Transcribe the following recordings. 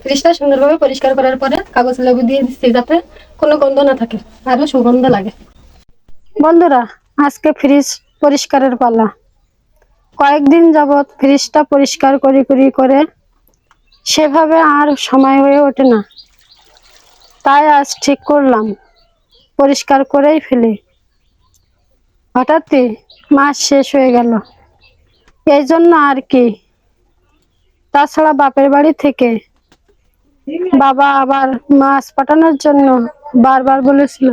ফ্রিজটা সুন্দরভাবে পরিষ্কার করার পরে কাগজ লেবু দিয়ে দিচ্ছি যাতে কোনো গন্ধ না থাকে, আরো সুগন্ধ লাগে। বন্ধুরা, আজকে ফ্রিজ পরিষ্কারের পালা। কয়েকদিন যাবৎ ফ্রিজটা পরিষ্কার করে সেভাবে আর সময় হয়ে ওঠে না। তাই আজ ঠিক করলাম পরিষ্কার করেই ফেলি। হঠাৎই মাস শেষ হয়ে গেল, এই জন্য আর কি। তাছাড়া বাপের বাড়ি থেকে বাবা আবার মাছ পাঠানোর জন্য বারবার বলেছিল,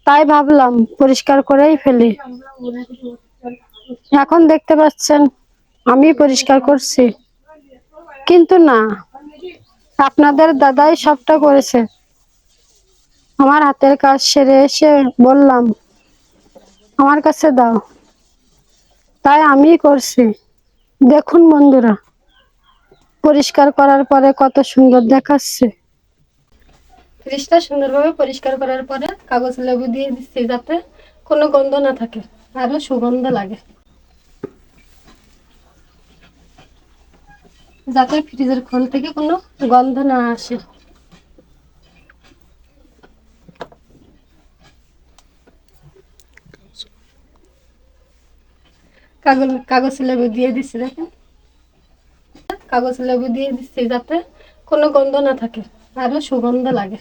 তাই ভাবলাম পরিষ্কার করেই ফেলি। এখন দেখতে পাচ্ছেন আমি পরিষ্কার করছি, কিন্তু না, আপনাদের দাদাই সবটা করেছে। আমার হাতের কাজ সেরে এসে বললাম, আমার কাছে দাও, তাই আমি করছি। দেখুন বন্ধুরা, পরিষ্কার করার পরে কত সুন্দর দেখাচ্ছে। ফ্রিজটা সুন্দরভাবে পরিষ্কার করার পরে কাগজ লেবু দিয়ে দিচ্ছি যাতে কোনো গন্ধ না থাকে, আরো সুগন্ধ লাগে, যাতে ফ্রিজের খোল থেকে কোনো গন্ধ না আসে। কাগজ লেবু দিয়ে দিচ্ছি, দেখেন কাগজ লেবু দিয়ে দিচ্ছি যাতে কোনো গন্ধ না থাকে, আরো সুগন্ধ লাগে।